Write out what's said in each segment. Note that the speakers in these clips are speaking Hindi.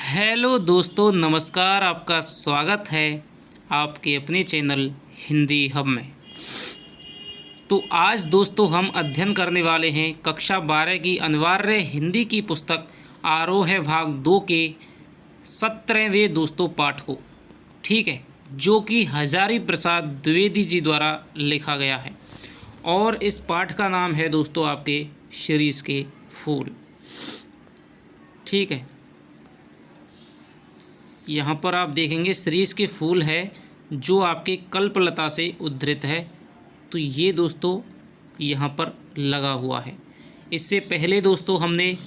हेलो दोस्तों, नमस्कार। आपका स्वागत है आपके अपने चैनल हिंदी हब में। तो आज दोस्तों हम अध्ययन करने वाले हैं कक्षा 12 की अनिवार्य हिंदी की पुस्तक आरोह भाग 2 के 17वें दोस्तों पाठ को, ठीक है, जो कि हजारी प्रसाद द्विवेदी जी द्वारा लिखा गया है। और इस पाठ का नाम है दोस्तों आपके शिरीष के फूल, ठीक है। यहाँ पर आप देखेंगे शिरीष के फूल है जो आपके कल्पलता से उद्धृत है। तो ये दोस्तों यहाँ पर लगा हुआ है। इससे पहले दोस्तों हमने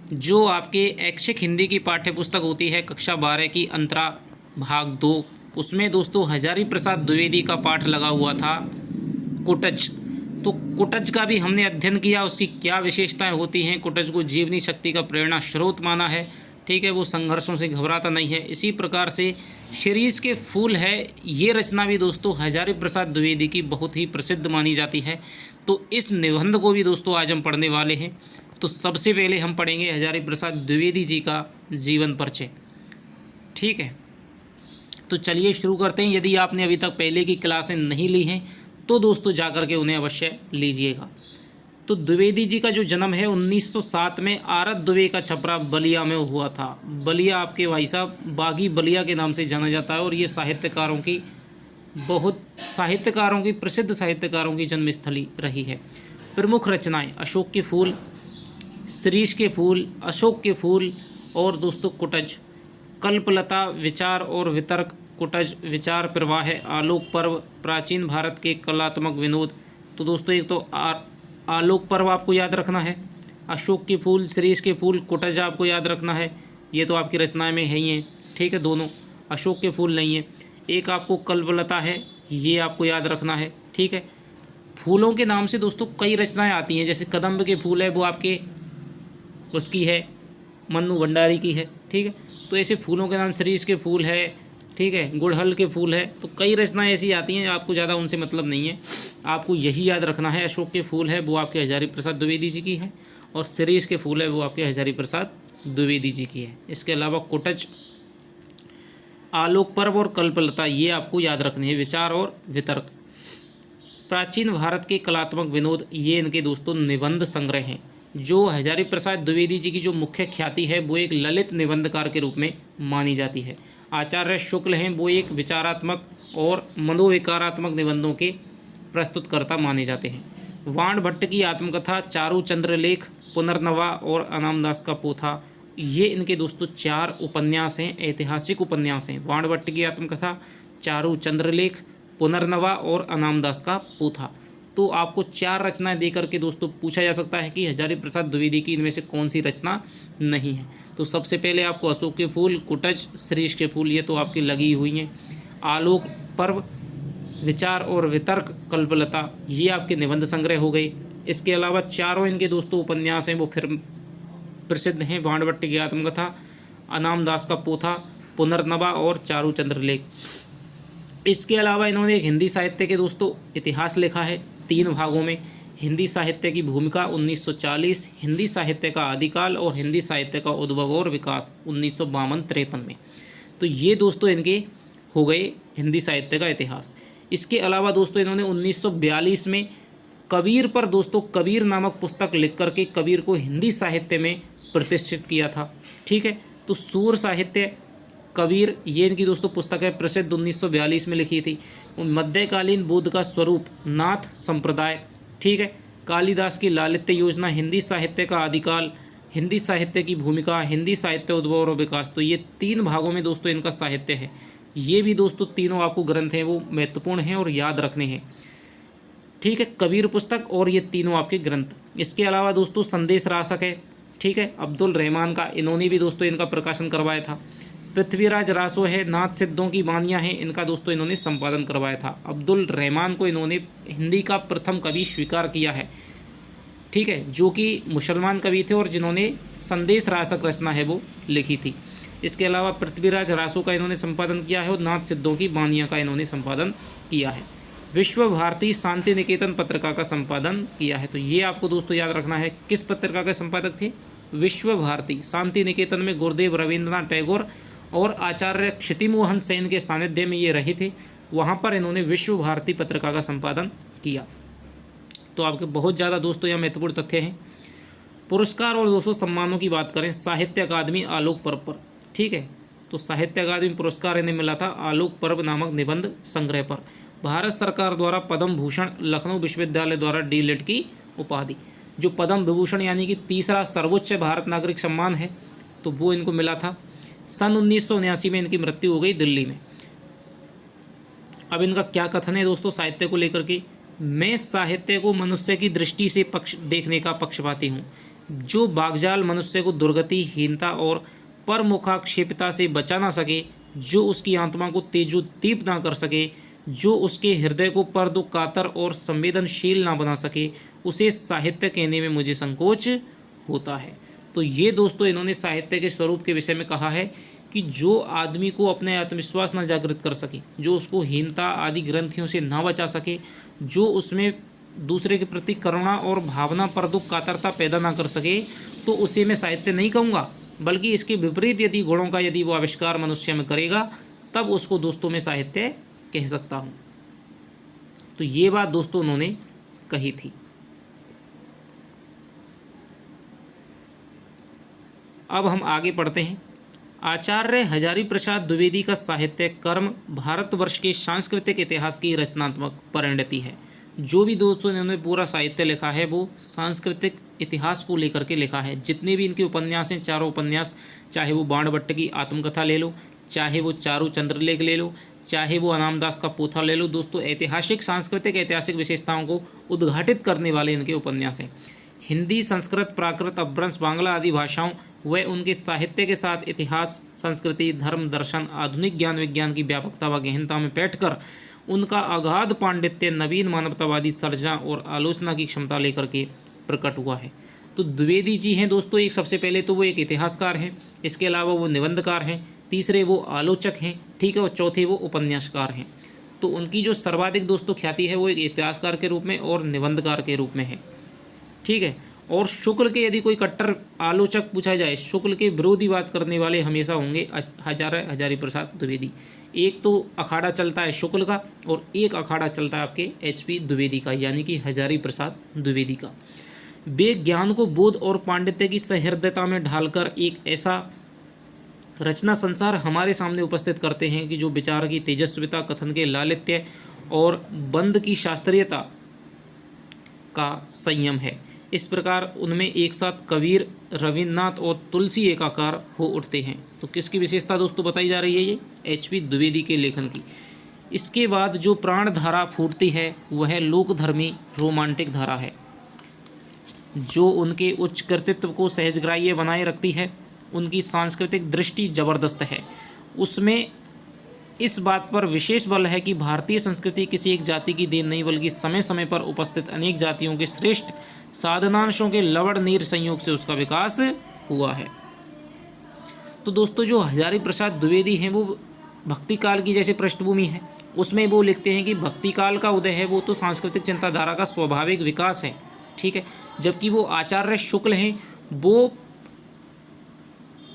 जो आपके ऐच्छिक हिंदी की पाठ्य पुस्तक होती है कक्षा 12 की अंतरा भाग 2, उसमें दोस्तों हजारी प्रसाद द्विवेदी का पाठ लगा हुआ था कुटज। तो कुटज का भी हमने अध्ययन किया, उसकी क्या विशेषताएं होती हैं। कुटज को जीवनी शक्ति का प्रेरणा स्रोत माना है, ठीक है। वो संघर्षों से घबराता नहीं है। इसी प्रकार से शिरीष के फूल है, ये रचना भी दोस्तों हजारी प्रसाद द्विवेदी की बहुत ही प्रसिद्ध मानी जाती है। तो इस निबंध को भी दोस्तों आज हम पढ़ने वाले हैं। तो सबसे पहले हम पढ़ेंगे हजारी प्रसाद द्विवेदी जी का जीवन परिचय, ठीक है। तो चलिए शुरू करते हैं। यदि आपने अभी तक पहले की क्लासें नहीं ली हैं तो दोस्तों जाकर के उन्हें अवश्य लीजिएगा। तो द्विवेदी जी का जो जन्म है 1907 में आरत दुबे का छपरा बलिया में हुआ था। बलिया आपके भाई साहब बागी बलिया के नाम से जाना जाता है। और ये साहित्यकारों की प्रसिद्ध साहित्यकारों की जन्मस्थली रही है। प्रमुख रचनाएं अशोक के फूल, शिरीष के फूल, अशोक के फूल और दोस्तों कुटज, कल्पलता, विचार और वितर्क, कुटज, विचार प्रवाह, आलोक पर्व, प्राचीन भारत के कलात्मक विनोद। तो दोस्तों एक तो आलोक पर्व आपको याद रखना है, अशोक के फूल, शिरीष के फूल, कुटज आपको याद रखना है। ये तो आपकी रचनाएं में है ही हैं, ठीक है। दोनों अशोक के फूल नहीं है। एक आपको कल्पलता है, ये आपको याद रखना है, ठीक है। फूलों के नाम से दोस्तों कई रचनाएं आती हैं, जैसे कदम्ब के फूल है वो आपके उसकी है, मन्नू भंडारी की है, ठीक है। तो ऐसे फूलों के नाम शिरीष के फूल है, ठीक है, गुड़हल के फूल है। तो कई रचनाएं ऐसी आती हैं, आपको ज़्यादा उनसे मतलब नहीं है। आपको यही याद रखना है, अशोक के फूल है वो आपके हजारी प्रसाद द्विवेदी जी की है, और शिरीष के फूल है वो आपके हजारी प्रसाद द्विवेदी जी की है। इसके अलावा कुटज, आलोक पर्व और कल्पलता ये आपको याद रखनी है। विचार और वितर्क, प्राचीन भारत के कलात्मक विनोद, ये इनके दोस्तों निबंध संग्रह हैं। जो हजारी प्रसाद द्विवेदी जी की जो मुख्य ख्याति है वो एक ललित निबंधकार के रूप में मानी जाती है। आचार्य शुक्ल हैं वो एक विचारात्मक और मनोविकारात्मक निबंधों के प्रस्तुतकर्ता माने जाते हैं। वाण भट्ट की आत्मकथा, चारू चंद्रलेख, पुनर्नवा और अनामदास का पोथा, ये इनके दोस्तों 4 उपन्यास हैं, ऐतिहासिक उपन्यास हैं। वाण भट्ट की आत्मकथा, चारू चंद्रलेख, पुनर्नवा और अनामदास का पोथा। तो आपको 4 रचनाएं देकर के दोस्तों पूछा जा सकता है कि हजारी प्रसाद द्विवेदी की इनमें से कौन सी रचना नहीं है। तो सबसे पहले आपको अशोक के फूल, कुटज, शिरीष के फूल ये तो आपकी लगी हुई हैं। आलोक पर्व, विचार और वितर्क, कल्पलता ये आपके निबंध संग्रह हो गए। इसके अलावा 4 इनके दोस्तों उपन्यास हैं वो फिर प्रसिद्ध हैं। वाण भट्ट की आत्मकथा, अनामदास का पोथा, पुनर्नवा और चारू चंद्रलेख। इसके अलावा इन्होंने एक हिंदी साहित्य के दोस्तों इतिहास लिखा है 3 भागों में। हिंदी साहित्य की भूमिका 1940, हिंदी साहित्य का आदिकाल और हिंदी साहित्य का उद्भव और विकास 1952-53 में। तो ये दोस्तों इनके हो गए हिंदी साहित्य का इतिहास। इसके अलावा दोस्तों इन्होंने 1942 में कबीर पर दोस्तों कबीर नामक पुस्तक लिख करके कबीर को हिंदी साहित्य में प्रतिष्ठित किया था, ठीक है। तो सूर साहित्य कबीर ये इनकी दोस्तों पुस्तक है, प्रसिद्ध 1942 में लिखी थी। मध्यकालीन बुद्ध का स्वरूप, नाथ संप्रदाय, ठीक है। कालिदास की लालित्य योजना, हिंदी साहित्य का आदिकाल, हिंदी साहित्य की भूमिका, हिंदी साहित्य उद्भव और विकास। तो ये 3 भागों में दोस्तों इनका साहित्य है। ये भी दोस्तों तीनों आपको ग्रंथ हैं वो महत्वपूर्ण हैं और याद रखने हैं, ठीक है। कबीर पुस्तक और ये तीनों आपके ग्रंथ। इसके अलावा दोस्तों संदेश रासक है, ठीक है, अब्दुल रहमान का, इन्होंने भी दोस्तों इनका प्रकाशन करवाया था। पृथ्वीराज रासो है, नाथ सिद्धों की बानियाँ हैं, इनका दोस्तों इन्होंने संपादन करवाया था। अब्दुल रहमान को इन्होंने हिंदी का प्रथम कवि स्वीकार किया है, ठीक है, जो कि मुसलमान कवि थे और जिन्होंने संदेश रासक रचना है वो लिखी थी। इसके अलावा पृथ्वीराज रासो का इन्होंने संपादन किया है और नाथ सिद्धों की बानियाँ का इन्होंने संपादन किया है। विश्व भारती शांति निकेतन पत्रिका का संपादन किया है। तो ये आपको दोस्तों याद रखना है। किस पत्रिका के संपादक थे? विश्व भारती शांति निकेतन में गुरुदेव रविंद्रनाथ टैगोर और आचार्य क्षितिमोहन सेन के सानिध्य में ये रहे थे। वहाँ पर इन्होंने विश्व भारती पत्रिका का संपादन किया। तो आपके बहुत ज़्यादा दोस्तों यह महत्वपूर्ण तथ्य हैं। पुरस्कार और दोस्तों सम्मानों की बात करें, साहित्य अकादमी आलोक पर्व पर, ठीक है, तो साहित्य अकादमी पुरस्कार इन्हें मिला था आलोक पर्व नामक निबंध संग्रह पर। भारत सरकार द्वारा पद्म भूषण, लखनऊ विश्वविद्यालय द्वारा डीलिट की उपाधि, जो पद्म विभूषण यानी कि तीसरा सर्वोच्च भारत नागरिक सम्मान है, तो वो इनको मिला था। सन 1979 में इनकी मृत्यु हो गई दिल्ली में। अब इनका क्या कथन है दोस्तों साहित्य को लेकर के, मैं साहित्य को मनुष्य की दृष्टि से देखने का पक्षपाती हूँ, जो बागजाल मनुष्य को दुर्गति, हीनता और परमुखाक्षेपिता से बचा ना सके, जो उसकी आत्मा को तेजोदीप ना कर सके, जो उसके हृदय को पर्दो कातर और संवेदनशील ना बना सके, उसे साहित्य कहने में मुझे संकोच होता है। तो ये दोस्तों इन्होंने साहित्य के स्वरूप के विषय में कहा है कि जो आदमी को अपने आत्मविश्वास न जागृत कर सके, जो उसको हीनता आदि ग्रंथियों से न बचा सके, जो उसमें दूसरे के प्रति करुणा और भावना पर दुख कातरता पैदा ना कर सके, तो उसे मैं साहित्य नहीं कहूँगा, बल्कि इसके विपरीत यदि गुणों का यदि वो आविष्कार मनुष्य में करेगा, तब उसको दोस्तों मैं साहित्य कह सकता हूँ। तो ये बात दोस्तों उन्होंने कही थी। अब हम आगे पढ़ते हैं। आचार्य हजारी प्रसाद द्विवेदी का साहित्य कर्म भारतवर्ष के सांस्कृतिक इतिहास की रचनात्मक परिणति है। जो भी दोस्तों इन्होंने पूरा साहित्य लिखा है वो सांस्कृतिक इतिहास को लेकर के लिखा है। जितने भी इनके उपन्यास हैं, चारों उपन्यास, चाहे वो बाणभट्ट की आत्मकथा ले लो, चाहे वो चारू चंद्रलेख ले लो, चाहे वो अनामदास का पोथा ले लो, दोस्तों ऐतिहासिक सांस्कृतिक ऐतिहासिक विशेषताओं को उद्घाटित करने वाले इनके उपन्यास हैं। हिंदी, संस्कृत, प्राकृत, अपभ्रंश, बांग्ला आदि भाषाओं व उनके साहित्य के साथ इतिहास, संस्कृति, धर्म, दर्शन, आधुनिक ज्ञान विज्ञान की व्यापकता व गहनता में बैठकर उनका अगाध पांडित्य नवीन मानवतावादी सर्जना और आलोचना की क्षमता लेकर के प्रकट हुआ है। तो द्विवेदी जी हैं दोस्तों, एक सबसे पहले तो वो एक इतिहासकार हैं, इसके अलावा वो निबंधकार हैं, तीसरे वो आलोचक हैं, ठीक है, और चौथे वो उपन्यासकार हैं। तो उनकी जो सर्वाधिक दोस्तों ख्याति है वो एक इतिहासकार के रूप में और निबंधकार के रूप में है, ठीक है। और शुक्ल के यदि कोई कट्टर आलोचक पूछा जाए, शुक्ल के विरोधी बात करने वाले हमेशा होंगे हजारी प्रसाद द्विवेदी। एक तो अखाड़ा चलता है शुक्ल का और एक अखाड़ा चलता है आपके HP द्विवेदी का, यानी कि हजारी प्रसाद द्विवेदी का। वे ज्ञान को बोध और पांडित्य की सहृदयता में ढालकर एक ऐसा रचना संसार हमारे सामने उपस्थित करते हैं कि जो विचार की तेजस्विता, कथन के लालित्य और बंद की शास्त्रीयता का संयम है। इस प्रकार उनमें एक साथ कबीर, रविन्द्रनाथ और तुलसी एकाकार हो उठते हैं। तो किसकी विशेषता दोस्तों बताई जा रही है, ये HP द्विवेदी के लेखन की। इसके बाद जो प्राण धारा फूटती है वह लोकधर्मी रोमांटिक धारा है, जो उनके उच्च कृतित्व को सहजग्राह्य बनाए रखती है। उनकी सांस्कृतिक दृष्टि जबरदस्त है। उसमें इस बात पर विशेष बल है कि भारतीय संस्कृति किसी एक जाति की देन नहीं, बल्कि समय समय पर उपस्थित अनेक जातियों के श्रेष्ठ साधनांशों के लवण नीर संयोग से उसका विकास हुआ है। तो दोस्तों जो हजारी प्रसाद द्विवेदी हैं वो भक्ति काल की जैसे पृष्ठभूमि है, उसमें वो लिखते हैं कि भक्ति काल का उदय है वो तो सांस्कृतिक चिंताधारा का स्वाभाविक विकास है, ठीक है। जबकि वो आचार्य शुक्ल हैं, वो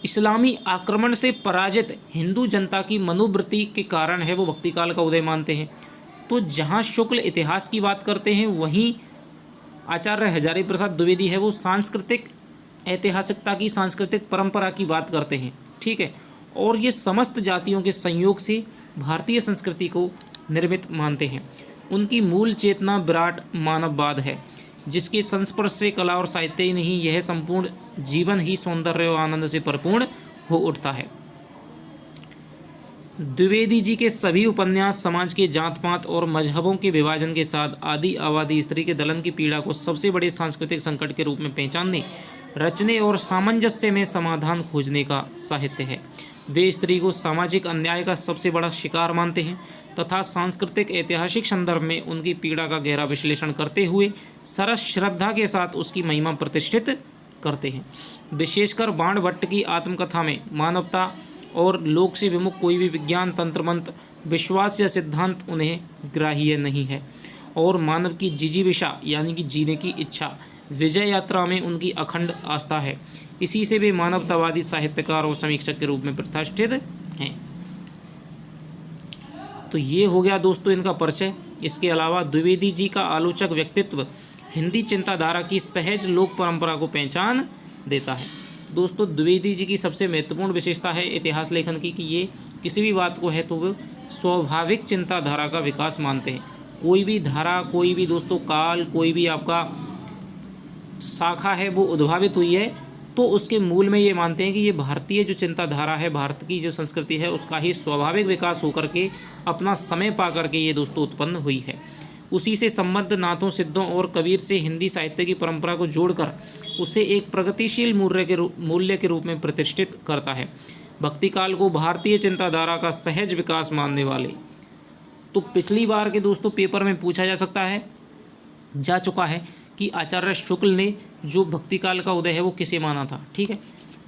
इस्लामी आक्रमण से पराजित हिंदू जनता की मनोवृत्ति के कारण है वो भक्ति काल का उदय मानते हैं। तो जहाँ शुक्ल इतिहास की बात करते हैं, वहीं आचार्य हजारी प्रसाद द्विवेदी है वो सांस्कृतिक ऐतिहासिकता की, सांस्कृतिक परंपरा की बात करते हैं, ठीक है। और ये समस्त जातियों के संयोग से भारतीय संस्कृति को निर्मित मानते हैं। उनकी मूल चेतना विराट मानववाद है, जिसके संस्पर्श से कला और साहित्य ही नहीं, यह संपूर्ण जीवन ही सौंदर्य और आनंद से परिपूर्ण हो उठता है। द्विवेदी जी के सभी उपन्यास समाज के जात पात और मजहबों के विभाजन के साथ आदि आबादी स्त्री के दलन की पीड़ा को सबसे बड़े सांस्कृतिक संकट के रूप में पहचानने, रचने और सामंजस्य में समाधान खोजने का साहित्य है। वे स्त्री को सामाजिक अन्याय का सबसे बड़ा शिकार मानते हैं तथा सांस्कृतिक ऐतिहासिक संदर्भ में उनकी पीड़ा का गहरा विश्लेषण करते हुए सरस श्रद्धा के साथ उसकी महिमा प्रतिष्ठित करते हैं। विशेषकर बाणभट्ट की आत्मकथा में मानवता और लोक से विमुख कोई भी विज्ञान, तंत्र मंत्र, विश्वास या सिद्धांत उन्हें ग्राह्य नहीं है और मानव की जिजीविषा यानी कि जीने की इच्छा, विजय यात्रा में उनकी अखंड आस्था है। इसी से वे मानवतावादी साहित्यकार और समीक्षक के रूप में प्रतिष्ठित हैं। तो ये हो गया दोस्तों इनका परिचय। इसके अलावा द्विवेदी जी का आलोचक व्यक्तित्व हिंदी चिंताधारा की सहज लोक परंपरा को पहचान देता है। दोस्तों द्विवेदी जी की सबसे महत्वपूर्ण विशेषता है इतिहास लेखन की कि ये किसी भी बात को है तो वो स्वाभाविक चिंताधारा का विकास मानते हैं। कोई भी धारा, कोई भी दोस्तों काल, कोई भी आपका शाखा है वो उद्भावित हुई है तो उसके मूल में ये मानते हैं कि ये भारतीय जो चिंताधारा है, भारत की जो संस्कृति है, उसका ही स्वाभाविक विकास होकर के अपना समय पा करके ये दोस्तों उत्पन्न हुई है। उसी से संबद्ध नाथों, सिद्धों और कबीर से हिंदी साहित्य की परंपरा को जोड़कर उसे एक प्रगतिशील मूल्य के रूप में प्रतिष्ठित करता है। भक्ति काल को भारतीय चिंताधारा का सहज विकास मानने वाले, तो पिछली बार के दोस्तों पेपर में पूछा जा चुका है कि आचार्य शुक्ल ने जो भक्ति काल का उदय है वो किसे माना था। ठीक है,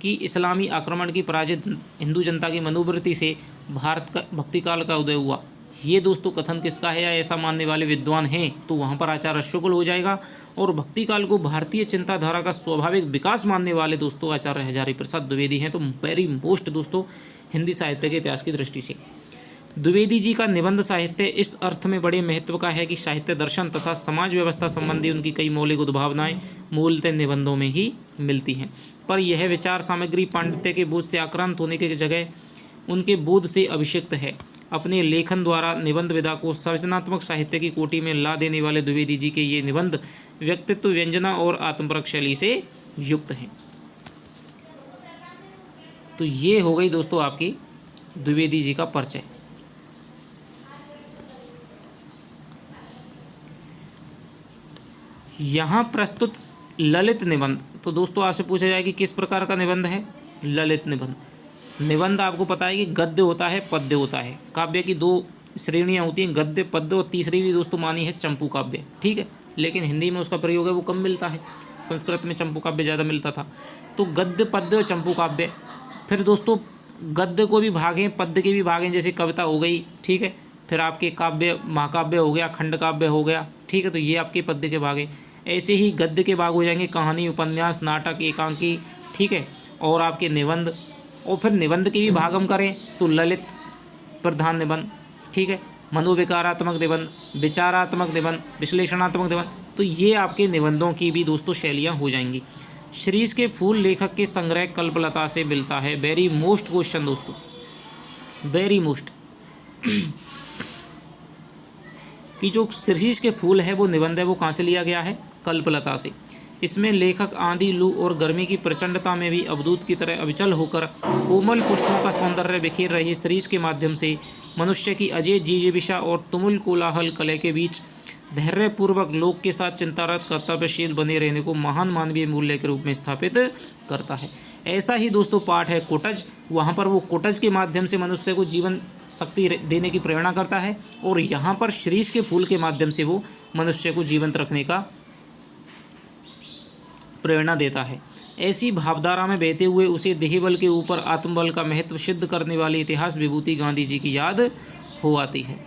कि इस्लामी आक्रमण की पराजित हिंदू जनता की मनोवृत्ति से भारत का भक्ति काल का उदय हुआ। ये दोस्तों कथन किसका है या ऐसा मानने वाले विद्वान हैं तो वहाँ पर आचार्य शुक्ल हो जाएगा। और भक्ति काल को भारतीय चिंताधारा का स्वाभाविक विकास मानने वाले दोस्तों आचार्य हजारी प्रसाद द्विवेदी हैं। तो वेरी मोस्ट दोस्तों हिंदी साहित्य के इतिहास की दृष्टि से द्विवेदी जी का निबंध साहित्य इस अर्थ में बड़े महत्व का है कि साहित्य दर्शन तथा समाज व्यवस्था संबंधी उनकी कई मौलिक उद्भावनाएं मूलतः निबंधों में ही मिलती हैं। पर यह विचार सामग्री पांडित्य के बोध से आक्रांत होने की जगह उनके बोध से अभिषिक्त है। अपने लेखन द्वारा निबंध विधा को सृजनात्मक साहित्य की कोटि में ला देने वाले द्विवेदी जी के ये निबंध व्यक्तित्व, व्यंजना और आत्मपरक शैली से युक्त हैं। तो ये हो गई दोस्तों आपकी द्विवेदी जी का परिचय। यहाँ प्रस्तुत ललित निबंध, तो दोस्तों आपसे पूछा जाए कि किस प्रकार का निबंध है। ललित निबंध, निबंध आपको पता है कि गद्य होता है, पद्य होता है। काव्य की दो श्रेणियाँ होती हैं, गद्य, पद्य, और तीसरी भी दोस्तों मानी है चंपू काव्य। ठीक है, लेकिन हिंदी में उसका प्रयोग है वो कम मिलता है, संस्कृत में चंपू काव्य ज़्यादा मिलता था। तो गद्य, पद्य और चंपू काव्य। फिर दोस्तों गद्य को भी भाग हैं, पद्य के भी भाग हैं, जैसे कविता हो गई। ठीक है, फिर आपके काव्य, महाकाव्य हो गया, खंड काव्य हो गया। ठीक है, तो ये आपके पद्य के भाग हैं। ऐसे ही गद्य के भाग हो जाएंगे कहानी, उपन्यास, नाटक, एकांकी। ठीक है, और आपके निबंध। और फिर निबंध के भी भाग हम करें तो ललित प्रधान निबंध, ठीक है, मनोविकारात्मक निबंध, विचारात्मक निबंध, विश्लेषणात्मक निबंध। तो ये आपके निबंधों की भी दोस्तों शैलियाँ हो जाएंगी। शीरीष के फूल लेखक के संग्रह कल्पलता से मिलता है। वेरी मोस्ट क्वेश्चन दोस्तों, वेरी मोस्ट कि जो शीरीष के फूल है वो निबंध है वो कहाँ से लिया गया है, कल्पलता से। इसमें लेखक आंधी, लू और गर्मी की प्रचंडता में भी अवधूत की तरह अविचल होकर कोमल पुष्पों का सौंदर्य बिखेर रही शीरीष के माध्यम से मनुष्य की अजय जिजीविषा और तुमुल कोलाहल कलह के बीच धैर्यपूर्वक लोक के साथ चिंतारत कर्तव्यशील बने रहने को महान मानवीय मूल्य के रूप में स्थापित करता है। ऐसा ही दोस्तों पाठ है कोटज। वहाँ पर वो कोटज के माध्यम से मनुष्य को जीवन शक्ति देने की प्रेरणा करता है, और यहाँ पर शीरीष के फूल के माध्यम से वो मनुष्य को जीवंत रखने का प्रेरणा देता है। ऐसी भावधारा में बहते हुए उसे देहबल के ऊपर आत्मबल का महत्व सिद्ध करने वाली इतिहास विभूति गांधी जी की याद हो आती है।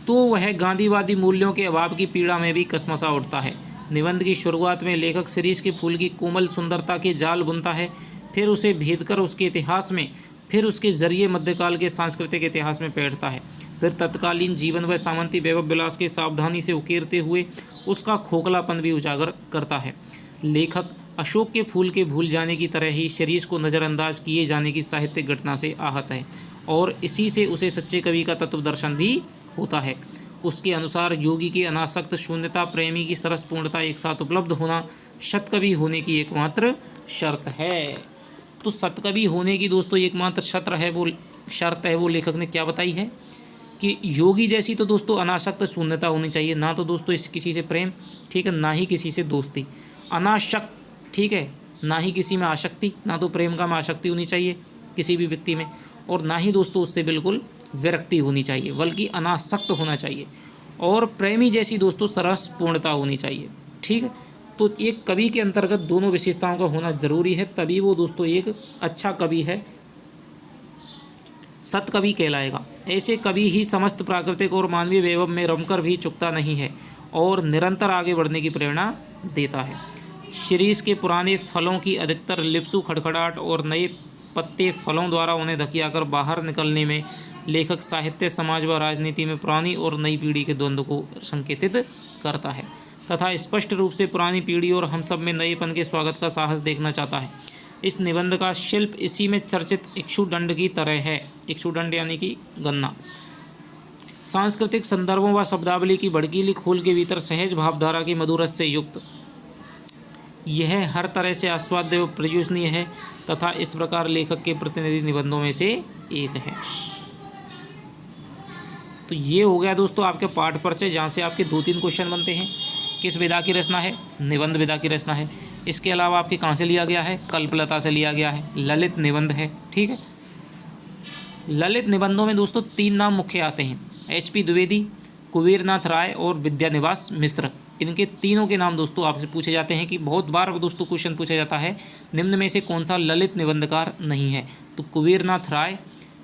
तो वह गांधीवादी मूल्यों के अभाव की पीड़ा में भी कसमसा उठता है। निबंध की शुरुआत में लेखक शीरीष के फूल की कोमल सुंदरता के जाल बुनता है, फिर उसे भेदकर उसके इतिहास में, फिर उसके जरिए मध्यकाल के सांस्कृतिक इतिहास में बैठता है, फिर तत्कालीन जीवन व सामंती वैभव विलास के सावधानी से उकेरते हुए उसका खोखलापन भी उजागर करता है। लेखक अशोक के फूल के भूल जाने की तरह ही शीरीष को नज़रअंदाज किए जाने की साहित्यिक घटना से आहत है, और इसी से उसे सच्चे कवि का तत्व दर्शन भी होता है। उसके अनुसार योगी की अनासक्त शून्यता, प्रेमी की सरस पूर्णता एक साथ उपलब्ध होना सतकवि होने की एकमात्र शर्त है। तो सतकवि होने की दोस्तों एकमात्र शर्त है वो लेखक ने क्या बताई है कि योगी जैसी तो दोस्तों अनासक्त शून्यता होनी चाहिए, ना तो दोस्तों किसी से प्रेम, ठीक है, ना ही किसी से दोस्ती। अनासक्त, ठीक है, ना ही किसी में आसक्ति, ना तो प्रेम का में आसक्ति होनी चाहिए किसी भी व्यक्ति में, और ना ही दोस्तों उससे बिल्कुल विरक्ति होनी चाहिए, बल्कि अनासक्त होना चाहिए। और प्रेमी जैसी दोस्तों सरस पूर्णता होनी चाहिए। ठीक है, तो एक कवि के अंतर्गत दोनों विशेषताओं का होना जरूरी है, तभी वो दोस्तों एक अच्छा कवि है, सतकवि कहलाएगा। ऐसे कवि ही समस्त प्राकृतिक और मानवीय वैभव में रमकर भी चुकता नहीं है और निरंतर आगे बढ़ने की प्रेरणा देता है। शिरीष के पुराने फलों की अधिकतर लिप्सू खड़खड़ाहट और नए पत्ते फलों द्वारा उन्हें धकियाकर बाहर निकलने में लेखक साहित्य, समाज व राजनीति में पुरानी और नई पीढ़ी के द्वंद्व को संकेतित करता है तथा स्पष्ट रूप से पुरानी पीढ़ी और हम सब में नएपन के स्वागत का साहस देखना चाहता है। इस निबंध का शिल्प इसी में चर्चित इक्षुदंड की तरह है। इक्षुदंड यानी कि गन्ना। सांस्कृतिक संदर्भों व शब्दावली की भड़कीली खोल के भीतर सहज भावधारा की मधुर रस से युक्त यह हर तरह से आस्वाद्य व प्रशंसनीय है तथा इस प्रकार लेखक के प्रतिनिधि निबंधों में से एक है। तो ये हो गया दोस्तों आपके पाठ परिचय, जहाँ से आपके 2-3 क्वेश्चन बनते हैं। किस विधा की रचना है? निबंध विधा की रचना है। इसके अलावा आपके कहाँ से लिया गया है? कल्पलता से लिया गया है। ललित निबंध है, ठीक है। ललित निबंधों में दोस्तों 3 नाम मुख्य आते हैं, HP द्विवेदी, कुबेरनाथ राय और विद्यानिवास मिश्र। इनके तीनों के नाम दोस्तों आपसे पूछे जाते हैं कि बहुत बार दोस्तों क्वेश्चन पूछा जाता है, निम्न में से कौन सा ललित निबंधकार नहीं है? तो कुबेरनाथ राय,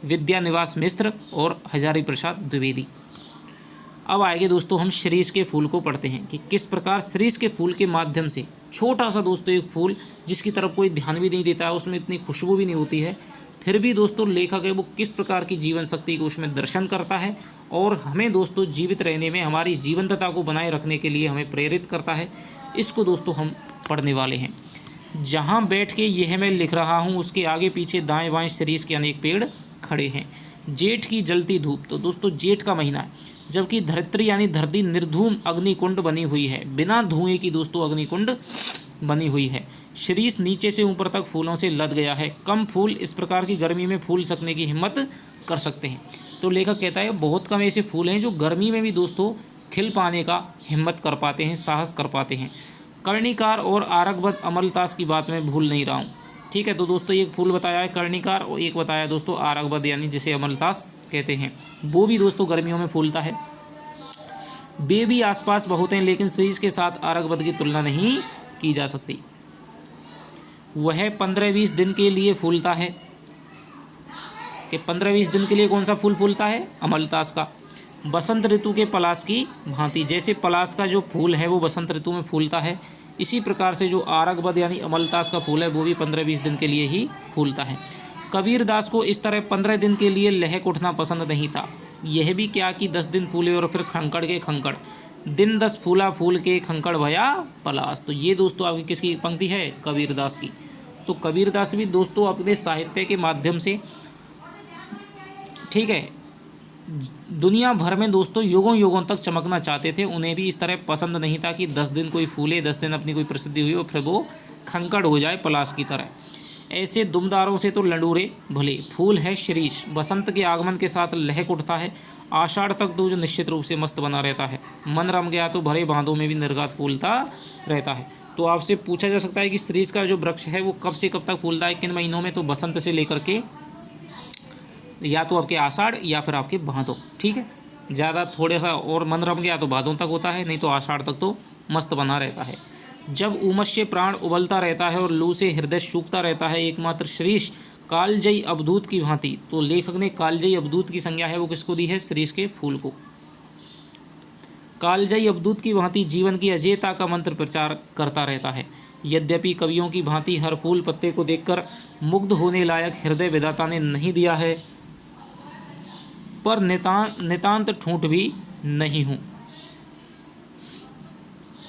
विद्यानिवास मिश्र और हजारी प्रसाद द्विवेदी। अब आएंगे दोस्तों हम शिरीष के फूल को पढ़ते हैं कि किस प्रकार शिरीष के फूल के माध्यम से, छोटा सा दोस्तों एक फूल जिसकी तरफ कोई ध्यान भी नहीं देता है, उसमें इतनी खुशबू भी नहीं होती है, फिर भी दोस्तों लेखक है वो किस प्रकार की जीवन शक्ति को उसमें दर्शन करता है और हमें दोस्तों जीवित रहने में, हमारी जीवंतता को बनाए रखने के लिए हमें प्रेरित करता है। इसको दोस्तों हम पढ़ने वाले हैं। जहाँ बैठ के यह मैं लिख रहा हूँ उसके आगे पीछे दाएं बाएं शिरीष के अनेक पेड़ खड़े हैं। जेठ की जलती धूप, तो दोस्तों जेठ का महीना है, जबकि धरित्री यानी धरती निर्धूम अग्निकुंड बनी हुई है, बिना धुएं की दोस्तों अग्निकुंड बनी हुई है। शिरीष नीचे से ऊपर तक फूलों से लद गया है। कम फूल इस प्रकार की गर्मी में फूल सकने की हिम्मत कर सकते हैं। तो लेखक कहता है बहुत कम ऐसे फूल हैं जो गर्मी में भी दोस्तों खिल पाने का हिम्मत कर पाते हैं, साहस कर पाते हैं। कर्णिकार और आरगवत अमलतास की बात मैं भूल नहीं रहा हूँ, ठीक है। तो दोस्तों एक फूल बताया है कर्णिकार और एक बताया दोस्तों आरगवत यानी जिसे अमलतास कहते हैं, वो भी दोस्तों गर्मियों में फूलता है। वे भी आसपास बहुत हैं लेकिन शिरीष के साथ आरगवत की तुलना नहीं की जा सकती। वह 15-20 दिन के लिए फूलता है कि 15-20 दिन के लिए कौन सा फूल फूलता है? अमलतास का। बसंत ऋतु के पलाश की भांति, जैसे पलाश का जो फूल है वो बसंत ऋतु में फूलता है, इसी प्रकार से जो आरगवत यानी अमलतास का फूल है वो भी 15-20 दिन के लिए ही फूलता है। कबीरदास को इस तरह 15 दिन के लिए लहक उठना पसंद नहीं था। यह भी क्या कि 10 दिन फूले और फिर खंकड़ के खंकड़, दिन 10 फूला फूल के खंकड़ भया पलाश। तो ये दोस्तों आपकी किसकी पंक्ति है? कबीरदास की। तो कबीरदास भी दोस्तों अपने साहित्य के माध्यम से, ठीक है, दुनिया भर में दोस्तों युगों युगों तक चमकना चाहते थे। उन्हें भी इस तरह पसंद नहीं था कि 10 दिन कोई फूले, 10 दिन अपनी कोई प्रसिद्धि हुई और फिर वो खंकड़ हो जाए पलाश की तरह। ऐसे दुमदारों से तो लंडूरे भले। फूल है शिरीष, बसंत के आगमन के साथ लहक उठता है। आषाढ़ तक तो जो निश्चित रूप से मस्त बना रहता है। मन रम गया तो भरे बांधों में भी निर्घात फूलता रहता है। तो आपसे पूछा जा सकता है कि शिरीष का जो वृक्ष है वो कब से कब तक फूलता है, किन महीनों में? तो बसंत से लेकर के या तो आपके आषाढ़ या फिर आपके भादों, ठीक है। ज़्यादा थोड़ा सा और मन रम गया तो भादों तक होता है, नहीं तो आषाढ़ तक तो मस्त बना रहता है। जब उमस से प्राण उबलता रहता है और लू से हृदय सूखता रहता है, एकमात्र शिरीष कालजयी अवधूत की भांति। तो लेखक ने कालजयी अवधूत की संज्ञा है वो किसको दी है? शिरीष के फूल को। कालजयी अवधूत की भांति जीवन की अजेयता का मंत्र प्रचार करता रहता है। यद्यपि कवियों की भांति हर फूल पत्ते को देखकर मुग्ध होने लायक हृदय विधाता ने नहीं दिया है, पर नितांत ठूंठ भी नहीं हूँ।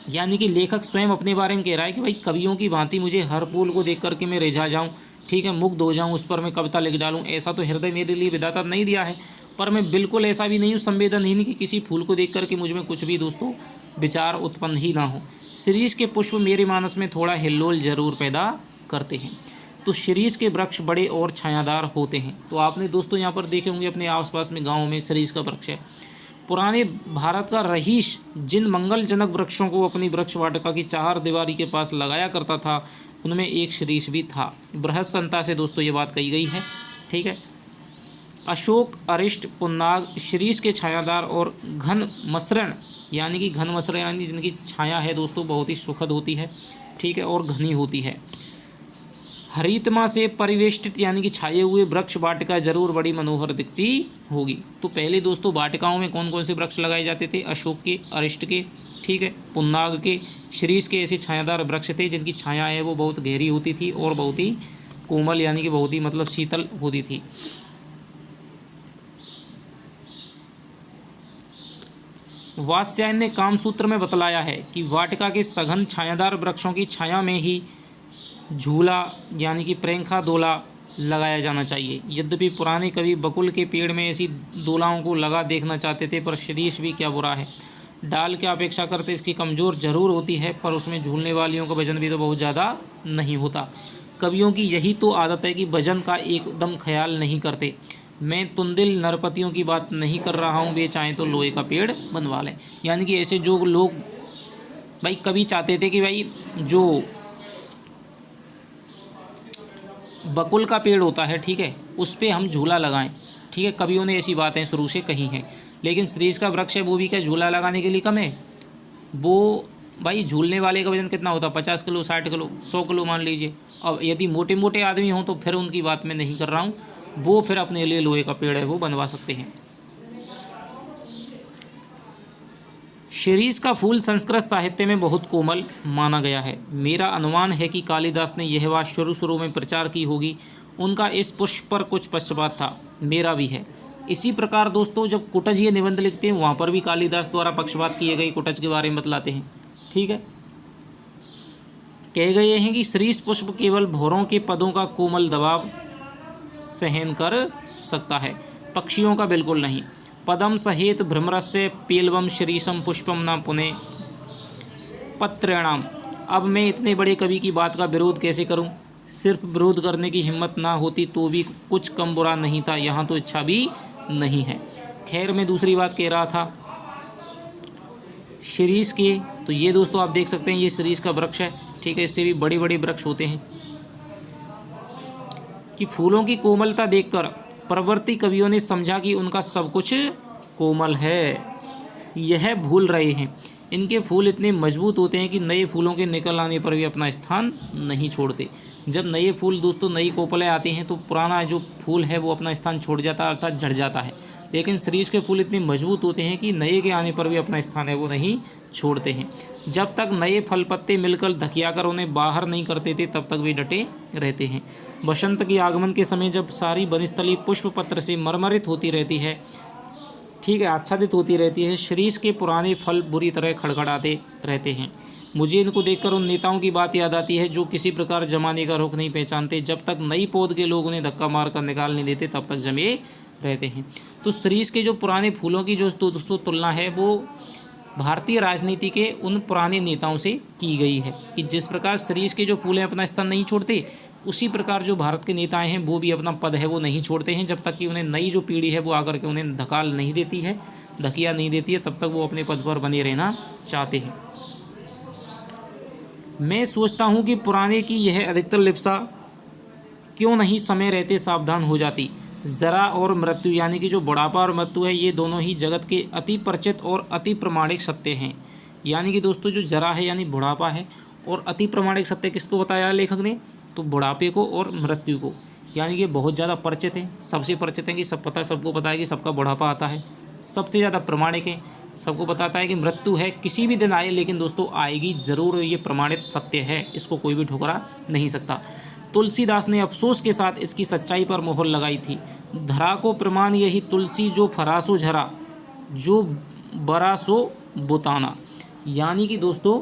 यानी कि लेखक स्वयं अपने बारे में कह रहा है कि भाई कवियों की भांति मुझे हर फूल को देख करके मैं रिझा जाऊँ, ठीक है, मुग्ध हो जाऊँ, उस पर मैं कविता लिख डालूँ, ऐसा तो हृदय मेरे लिए विधाता नहीं दिया है। पर मैं बिल्कुल ऐसा भी नहीं हूँ संवेदनहीन कि किसी फूल को देख करके मुझ में कुछ भी दोस्तों विचार उत्पन्न ही ना हो। शिरीष के पुष्प मेरे मानस में थोड़ा हिल्लोल जरूर पैदा करते हैं। तो शिरीष के वृक्ष बड़े और छायादार होते हैं। तो आपने दोस्तों यहाँ पर देखे होंगे अपने आसपास में गाँव में शिरीष का वृक्ष है। पुराने भारत का रईस जिन मंगलजनक वृक्षों को अपनी वृक्ष वाटिका की चार दीवारी के पास लगाया करता था उनमें एक शिरीष भी था। बृहद संहिता से दोस्तों ये बात कही गई है, ठीक है। अशोक, अरिष्ट, पुन्नाग शिरीष के छायादार और घन मसरण यानी कि घन मसरण यानी जिनकी छाया है दोस्तों बहुत ही सुखद होती है, ठीक है, और घनी होती है। हरितमा से परिवेष्टित यानी कि छाए हुए वृक्ष वाटिका जरूर बड़ी मनोहर दिखती होगी। तो पहले दोस्तों वाटिकाओं में कौन कौन से वृक्ष लगाए जाते थे? अशोक के, अरिष्ट के, ठीक है, पुन्नाग के, शीरीष के ऐसे छायादार वृक्ष थे जिनकी छाया है वो बहुत गहरी होती थी और बहुत ही कोमल यानी कि बहुत ही मतलब शीतल होती थी। वात्स्यायन ने कामसूत्र में बतलाया है कि वाटिका के सघन छायादार वृक्षों की छाया में ही झूला यानी कि प्रेंखा दोला लगाया जाना चाहिए। यद्यपि पुराने कवि बकुल के पेड़ में ऐसी दोलाओं को लगा देखना चाहते थे, पर शीरीष भी क्या बुरा है, डाल के अपेक्षा करते इसकी कमज़ोर जरूर होती है, पर उसमें झूलने वालियों का वजन भी तो बहुत ज़्यादा नहीं होता। कवियों की यही तो आदत है कि वजन का एकदम ख्याल नहीं करते। मैं तुंदिल नरपतियों की बात नहीं कर रहा हूँ, वे चाहें तो लोहे का पेड़ बनवा लें। यानी कि ऐसे जो लोग भाई कवि चाहते थे कि भाई जो बकुल का पेड़ होता है, ठीक है, उस पर हम झूला लगाएं, ठीक है, कवियों ने ऐसी बातें शुरू से कही हैं। लेकिन शीरीष का वृक्ष है वो भी क्या झूला लगाने के लिए कम है? वो भाई झूलने वाले का वजन कितना होता है? 50 किलो, 60 किलो, 100 किलो मान लीजिए। अब यदि मोटे मोटे आदमी हों तो फिर उनकी बात मैं नहीं कर रहा हूँ, वो फिर अपने लिए लोहे का पेड़ है वो बनवा सकते हैं। शीरीष का फूल संस्कृत साहित्य में बहुत कोमल माना गया है। मेरा अनुमान है कि कालिदास ने यह बात शुरू में प्रचार की होगी। उनका इस पुष्प पर कुछ पक्षपात था, मेरा भी है। इसी प्रकार दोस्तों जब कुटज ये निबंध लिखते हैं वहाँ पर भी कालिदास द्वारा पक्षपात किए गए कुटज के बारे में बतलाते हैं, ठीक है। कह गए हैं कि शीरीष पुष्प केवल भौरों के पदों का कोमल दबाव सहन कर सकता है, पक्षियों का बिल्कुल नहीं। पदम सहेत भ्रमरस्य पेलवम शीरीषम पुष्पम न पुने पत्रेणाम। अब मैं इतने बड़े कवि की बात का विरोध कैसे करूं? सिर्फ विरोध करने की हिम्मत ना होती तो भी कुछ कम बुरा नहीं था, यहाँ तो इच्छा भी नहीं है। खैर मैं दूसरी बात कह रहा था शीरीष की, तो ये दोस्तों आप देख सकते हैं ये शीरीष का वृक्ष है, ठीक है। इससे भी बड़े बड़े वृक्ष होते हैं कि फूलों की कोमलता देखकर प्रवर्ती कवियों ने समझा कि उनका सब कुछ कोमल है। यह भूल रहे हैं, इनके फूल इतने मजबूत होते हैं कि नए फूलों के निकल आने पर भी अपना स्थान नहीं छोड़ते। जब नए फूल दोस्तों नई कोपलें आती हैं तो पुराना जो फूल है वो अपना स्थान छोड़ जाता है, अर्थात झड़ जाता है। लेकिन शीरीष के फूल इतने मजबूत होते हैं कि नए के आने पर भी अपना स्थान है वो नहीं छोड़ते हैं। जब तक नए फल पत्ते मिलकर धकियाकर उन्हें बाहर नहीं करते थे तब तक वे डटे रहते हैं। बसंत के आगमन के समय जब सारी वनस्थली पुष्प पत्र से मरमरित होती रहती है, ठीक है, आच्छादित होती रहती है, शीरीष के पुराने फल बुरी तरह खड़खड़ाते रहते हैं। मुझे इनको देखकर उन नेताओं की बात याद आती है जो किसी प्रकार जमाने का रुख नहीं पहचानते। जब तक नई पौध के लोग उन्हें धक्का मारकर निकाल नहीं देते तब तक जमे रहते हैं। तो शीरीष के जो पुराने फूलों की जो दोस्तों तुलना है वो भारतीय राजनीति के उन पुराने नेताओं से की गई है कि जिस प्रकार शीरीष के जो फूल हैं अपना स्थान नहीं छोड़ते, उसी प्रकार जो भारत के नेताएं हैं वो भी अपना पद है वो नहीं छोड़ते हैं। जब तक कि उन्हें नई जो पीढ़ी है वो आकर के उन्हें धकाल नहीं देती है, धकिया नहीं देती है, तब तक वो अपने पद पर बने रहना चाहते हैं। मैं सोचता हूँ कि पुराने की यह अधिकतर लिप्सा क्यों नहीं समय रहते सावधान हो जाती। जरा और मृत्यु यानी कि जो बुढ़ापा और मृत्यु है ये दोनों ही जगत के अति परिचित और अति प्रमाणिक सत्य हैं। यानी कि दोस्तों जो जरा है यानी बुढ़ापा है और अति प्रमाणिक सत्य किसको बताया लेखक ने? तो बुढ़ापे को और मृत्यु को। यानी कि बहुत ज़्यादा परिचित हैं, सबसे परिचित हैं कि सब पता है, सबको पता है कि सबका बुढ़ापा आता है। सबसे ज़्यादा प्रमाणिक है, सबको बताता है कि मृत्यु है किसी भी दिन आए, लेकिन दोस्तों आएगी ज़रूर, ये प्रमाणित सत्य है, इसको कोई भी ठुकरा नहीं सकता। तुलसीदास ने अफसोस के साथ इसकी सच्चाई पर मोहर लगाई थी। धरा को प्रमाण यही तुलसी जो फरासो झरा, जो बरासो बुताना। यानी कि दोस्तों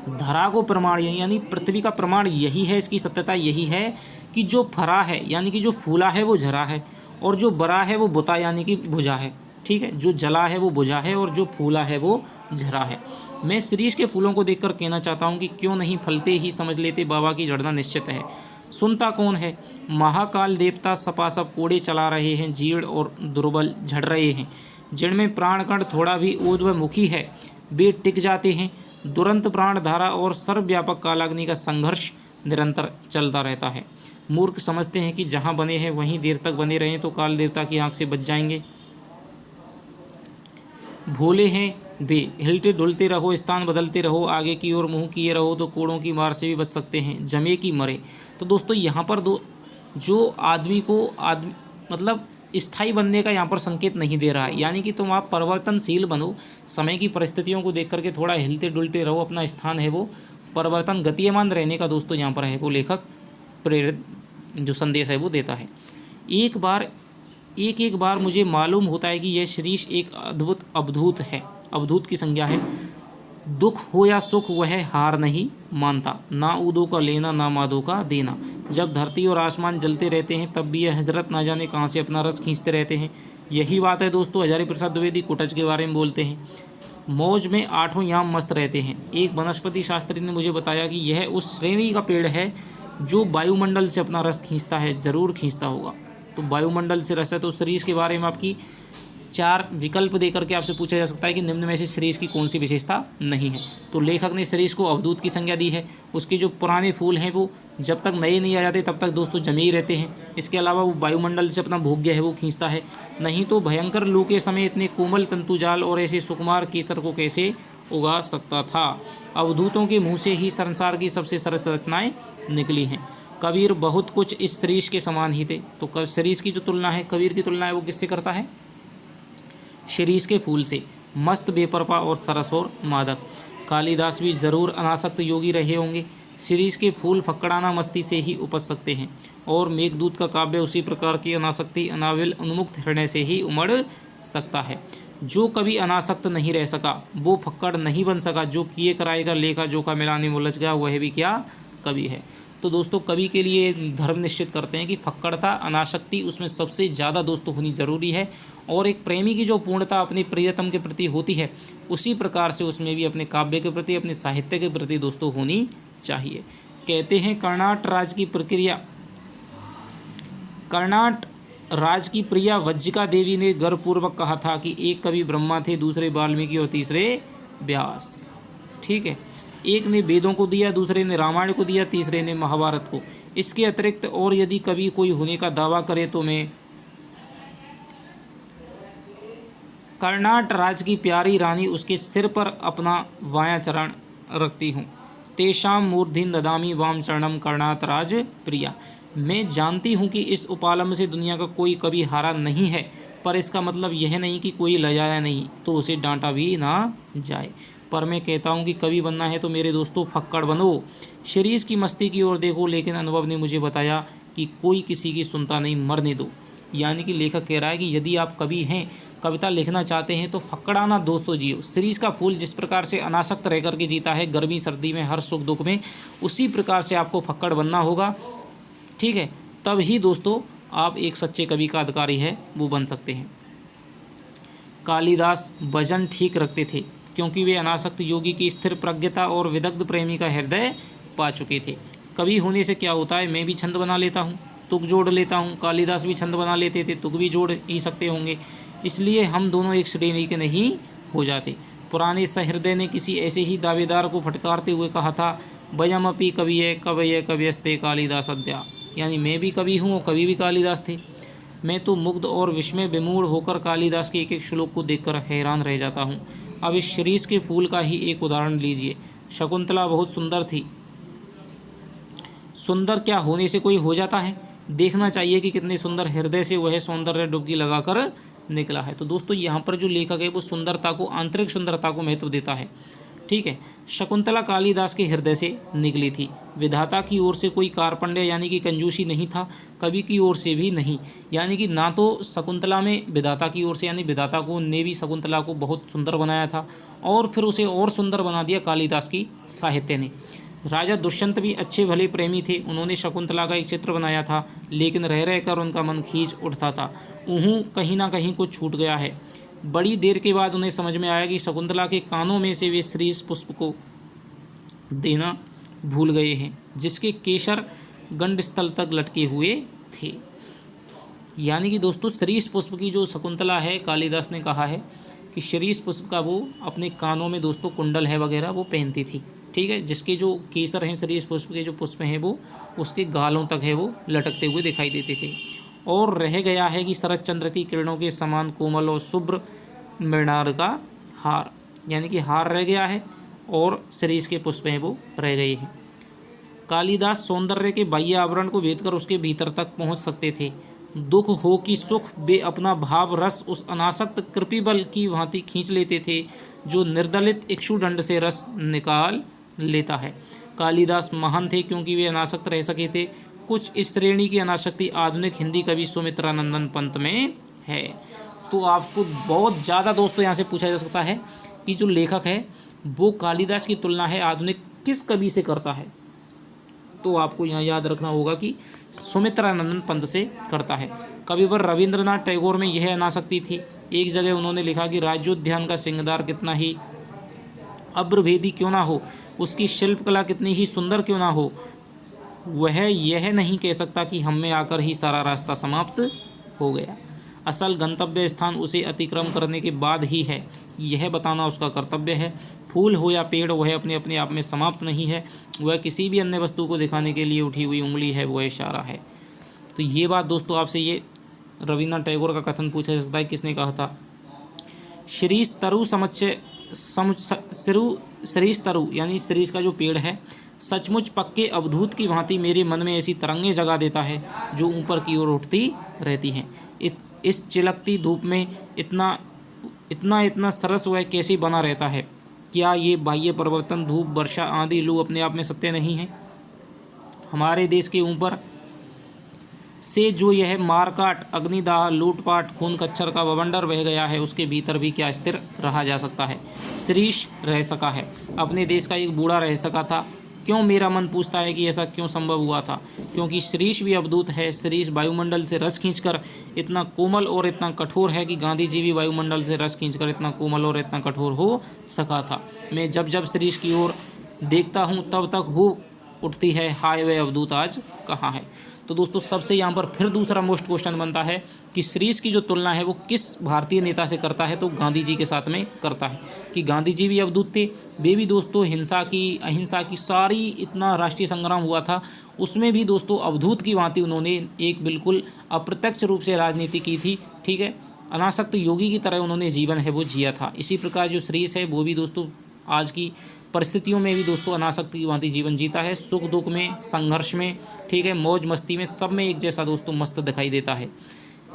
धरा को प्रमाण यानी पृथ्वी का प्रमाण यही है, इसकी सत्यता यही है कि जो फरा है यानी कि जो फूला है वो झरा है, और जो बरा है वो बुता यानी कि बुझा है, ठीक है। जो जला है वो बुझा है और जो फूला है वो झरा है। मैं शीरीष के फूलों को देखकर कहना चाहता हूँ कि क्यों नहीं फलते ही समझ लेते बाबा की झड़ना निश्चित है। सुनता कौन है? महाकाल देवता सपासप कोड़े चला रहे हैं, जीर्ण और दुर्बल झड़ रहे हैं। जिनमें प्राणकण थोड़ा भी ऊर्ध्वमुखी है वे टिक जाते हैं। दुरंत प्राण धारा और सर्वव्यापक कालाग्नि का संघर्ष निरंतर चलता रहता है। मूर्ख समझते हैं कि जहाँ बने हैं वहीं देर तक बने रहें तो काल देवता की आंख से बच जाएंगे। भोले हैं वे, हिलते डुलते रहो, स्थान बदलते रहो, आगे की ओर मुंह किए रहो तो कोड़ों की मार से भी बच सकते हैं, जमे की मरे। तो दोस्तों यहाँ पर जो आदमी को मतलब स्थायी बनने का यहाँ पर संकेत नहीं दे रहा है, यानी कि तुम आप परिवर्तनशील बनो, समय की परिस्थितियों को देख करके थोड़ा हिलते डुलते रहो, अपना स्थान है वो परिवर्तन गतिमान रहने का दोस्तों यहाँ पर है वो लेखक प्रेरित जो संदेश है वो देता है। एक बार मुझे मालूम होता है कि यह शिरीष एक अद्भुत अवधूत है, अवधूत की संज्ञा है। दुख हो या सुख वह हार नहीं मानता, ना ऊदों का लेना ना मादों का देना। जब धरती और आसमान जलते रहते हैं तब भी यह हजरत ना जाने कहाँ से अपना रस खींचते रहते हैं। यही बात है दोस्तों, हजारी प्रसाद द्विवेदी कुटच के बारे में बोलते हैं। मौज में आठों याम मस्त रहते हैं। एक वनस्पति शास्त्री ने मुझे बताया कि यह उस श्रेणी का पेड़ है जो वायुमंडल से अपना रस खींचता है, जरूर खींचता होगा। तो वायुमंडल से रस है, तो शरीर के बारे में आपकी 4 विकल्प देकर के आपसे पूछा जा सकता है कि निम्न में से शरीर की कौन सी विशेषता नहीं है। तो लेखक ने शरीर को अवधूत की संज्ञा दी है। उसके जो पुराने फूल हैं वो जब तक नए नहीं आ जाते तब तक दोस्तों जमे ही रहते हैं। इसके अलावा वो वायुमंडल से अपना भोग्य है वो खींचता है, नहीं तो भयंकर लू के समय इतने कोमल तंतुजाल और ऐसे सुकुमार केसर को कैसे उगा सकता था। अवधूतों के मुँह से ही संसार की सबसे सरस रचनाएँ निकली हैं। कबीर बहुत कुछ इस शरीर के समान ही थे। तो शरीर की जो तुलना है, कबीर की तुलना है वो किससे करता है? शिरीष के फूल से, मस्त बेपरवा और सरस और मादक। कालिदास भी जरूर अनासक्त योगी रहे होंगे। शिरीष के फूल फक्कड़ाना मस्ती से ही उपज सकते हैं और मेघदूत का काव्य उसी प्रकार की अनासक्ति अनाविल उन्मुक्त हृदय से ही उमड़ सकता है। जो कभी अनासक्त नहीं रह सका वो फक्कड़ नहीं बन सका। जो किए कराएगा लेखा जोखा मिलाने में उलझ गया वह भी क्या कवि है। तो दोस्तों कवि के लिए धर्म निश्चित करते हैं कि फक्कड़ता अनासक्ति उसमें सबसे ज़्यादा दोस्तों होनी जरूरी है। और एक प्रेमी की जो पूर्णता अपने प्रियतम के प्रति होती है उसी प्रकार से उसमें भी अपने काव्य के प्रति, अपने साहित्य के प्रति दोस्तों होनी चाहिए। कहते हैं कर्णाट राज की प्रिया वज्जिका देवी ने गर्वपूर्वक कहा था कि एक कवि ब्रह्मा थे, दूसरे वाल्मीकि और तीसरे व्यास। ठीक है, एक ने वेदों को दिया, दूसरे ने रामायण को दिया, तीसरे ने महाभारत को। इसके अतिरिक्त और यदि कभी कोई होने का दावा करे तो मैं कर्णाट राज की प्यारी रानी उसके सिर पर अपना वाया चरण रखती हूँ। तेषाम मूर्धिन ददामी वाम चरणम कर्णाट राज प्रिया। मैं जानती हूँ कि इस उपालम से दुनिया का कोई कभी हारा नहीं है, पर इसका मतलब यह नहीं कि कोई लजाया नहीं तो उसे डांटा भी ना जाए। पर मैं कहता हूँ कि कवि बनना है तो मेरे दोस्तों फक्कड़ बनो। शरीर की मस्ती की ओर देखो, लेकिन अनुभव ने मुझे बताया कि कोई किसी की सुनता नहीं, मरने दो। यानी कि लेखक कह रहा है कि यदि आप कवि हैं, कविता लिखना चाहते हैं तो फक्कड़ाना दोस्तों जियो। शरीर का फूल जिस प्रकार से अनासक्त रह करके जीता है गर्मी सर्दी में, हर सुख दुख में, उसी प्रकार से आपको फक्कड़ बनना होगा। ठीक है, तब ही दोस्तों आप एक सच्चे कवि का अधिकारी है वो बन सकते हैं। कालिदास वजन ठीक रखते थे क्योंकि वे अनासक्त योगी की स्थिर प्रज्ञता और विदग्ध प्रेमी का हृदय पा चुके थे। कवि होने से क्या होता है, मैं भी छंद बना लेता हूँ, तुक जोड़ लेता हूँ। कालिदास भी छंद बना लेते थे, तुक भी जोड़ ही सकते होंगे। इसलिए हम दोनों एक श्रेणी के नहीं हो जाते। पुराने सहृदय ने किसी ऐसे ही दावेदार को फटकारते हुए कहा था, वयमपि कविये कवये कव्यस्ते कालिदास अद्या। यानी मैं भी कवि हूँ और कवि भी कालिदास थे। मैं तो मुग्ध और विस्मय विमूढ़ होकर कालिदास के एक एक श्लोक को देखकर हैरान रह जाता हूँ। अब इस शिरीष के फूल का ही एक उदाहरण लीजिए। शकुंतला बहुत सुंदर थी। सुंदर क्या होने से कोई हो जाता है? देखना चाहिए कि कितने सुंदर हृदय से वह सौंदर्य डुबकी लगाकर निकला है। तो दोस्तों यहाँ पर जो लेखक है वो सुंदरता को, आंतरिक सुंदरता को महत्व देता है। ठीक है, शकुंतला कालिदास के हृदय से निकली थी। विधाता की ओर से कोई कार्पण्य यानी कि कंजूसी नहीं था, कवि की ओर से भी नहीं। यानी कि ना तो शकुंतला में विधाता की ओर से, यानी विधाता को ने भी शकुंतला को बहुत सुंदर बनाया था और फिर उसे और सुंदर बना दिया कालिदास की साहित्य ने। राजा दुष्यंत भी अच्छे भले प्रेमी थे। उन्होंने शकुंतला का एक चित्र बनाया था, लेकिन रह रहकर उनका मन खींच उठता था। कहीं ना कहीं कुछ छूट गया है। बड़ी देर के बाद उन्हें समझ में आया कि शकुंतला के कानों में से वे श्रीष पुष्प को देना भूल गए हैं, जिसके केसर गंडस्थल तक लटके हुए थे। यानी कि दोस्तों श्रीष पुष्प की जो शकुंतला है, कालिदास ने कहा है कि श्रीष पुष्प का वो अपने कानों में दोस्तों कुंडल है वगैरह वो पहनती थी। ठीक है, जिसके जो केसर हैं, श्रीष पुष्प के जो पुष्प हैं वो उसके गालों तक है वो लटकते हुए दिखाई देते थे। और रह गया है कि शरद चंद्र की किरणों के समान कोमल और शुभ्र मृणाल का हार, यानी कि हार रह गया है और शरीर के पुष्प हैं वो रह गए हैं। कालिदास सौंदर्य के बाह्य आवरण को भेदकर उसके भीतर तक पहुंच सकते थे। दुख हो कि सुख बे अपना भाव रस उस अनासक्त कृपिबल की भांति खींच लेते थे, जो निर्दलित इक्षुदंड से रस निकाल लेता है। कालिदास महान थे क्योंकि वे अनासक्त रह सके थे। कुछ इस श्रेणी की अनासक्ति आधुनिक हिंदी कवि सुमित्रानंदन पंत में है। तो आपको बहुत ज़्यादा दोस्तों यहाँ से पूछा जा सकता है कि जो लेखक है वो कालिदास की तुलना है आधुनिक किस कवि से करता है। तो आपको यहाँ याद रखना होगा कि सुमित्रानंदन पंत से करता है। कविवर रविंद्रनाथ टैगोर में यह अनासक्ति थी। एक जगह उन्होंने लिखा कि राज्योद्यान का सिंहदार कितना ही अब्रभेदी क्यों ना हो, उसकी शिल्पकला कितनी ही सुंदर क्यों ना हो, वह यह नहीं कह सकता कि हम में आकर ही सारा रास्ता समाप्त हो गया। असल गंतव्य स्थान उसे अतिक्रम करने के बाद ही है, यह बताना उसका कर्तव्य है। फूल हो या पेड़, वह अपने अपने आप में समाप्त नहीं है, वह किसी भी अन्य वस्तु को दिखाने के लिए उठी हुई उंगली है, वह इशारा है। तो ये बात दोस्तों आपसे ये रविन्द्रनाथ टैगोर का कथन पूछा जा सकता है, किसने कहा था। शिरीष तरु शिरीष तरु यानी शिरीष का जो पेड़ है सचमुच पक्के अवधूत की भांति मेरे मन में ऐसी तरंगें जगा देता है जो ऊपर की ओर उठती रहती हैं। इस चिलकती धूप में इतना सरस वह कैसे बना रहता है। क्या ये बाह्य परिवर्तन, धूप, वर्षा, आंधी, लू अपने आप में सत्य नहीं है। हमारे देश के ऊपर से जो यह मारकाट, अग्निदाह, लूटपाट, खून कच्छर का बवंडर बह गया है, उसके भीतर भी क्या स्थिर रहा जा सकता है। शिरीष रह सका है, अपने देश का एक बूढ़ा रह सका था। क्यों, मेरा मन पूछता है कि ऐसा क्यों संभव हुआ था। क्योंकि शिरीष भी अवधूत है। शिरीष वायुमंडल से रस खींचकर इतना कोमल और इतना कठोर है कि गांधी जी भी वायुमंडल से रस खींचकर इतना कोमल और इतना कठोर हो सका था। मैं जब जब शिरीष की ओर देखता हूँ तब तक हो उठती है, हाय वह अवधूत आज कहाँ है। तो दोस्तों सबसे यहाँ पर फिर दूसरा मोस्ट क्वेश्चन बनता है कि शिरीष की जो तुलना है वो किस भारतीय नेता से करता है। तो गांधी जी के साथ में करता है कि गांधी जी भी अवधूत थे। वे भी दोस्तों हिंसा की, अहिंसा की सारी इतना राष्ट्रीय संग्राम हुआ था, उसमें भी दोस्तों अवधूत की भांति उन्होंने एक बिल्कुल अप्रत्यक्ष रूप से राजनीति की थी। ठीक है, अनासक्त योगी की तरह उन्होंने जीवन है वो जिया था। इसी प्रकार जो शिरीष है वो भी दोस्तों आज की परिस्थितियों में भी दोस्तों अनासक्ति की भांति जीवन जीता है। सुख दुख में, संघर्ष में, ठीक है, मौज मस्ती में, सब में एक जैसा दोस्तों मस्त दिखाई देता है।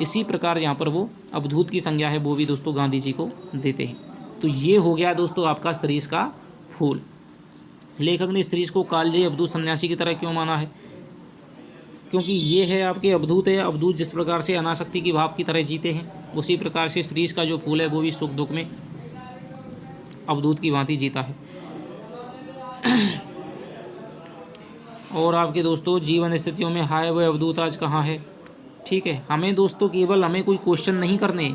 इसी प्रकार यहाँ पर वो अवधूत की संज्ञा है वो भी दोस्तों गांधी जी को देते हैं। तो ये हो गया दोस्तों आपका शिरीष का फूल। लेखक ने शिरीष को कालजयी अवधूत सन्यासी की तरह क्यों माना है। क्योंकि ये है आपके अवधूत है। अवधूत जिस प्रकार से अनासक्ति की भाव की तरह जीते हैं, उसी प्रकार से शिरीष का जो फूल है वो भी सुख दुख में अवधूत की भांति जीता है। और आपके दोस्तों जीवन स्थितियों में हाय वह अवधूत आज कहाँ है। ठीक है, हमें दोस्तों केवल हमें कोई क्वेश्चन नहीं करने,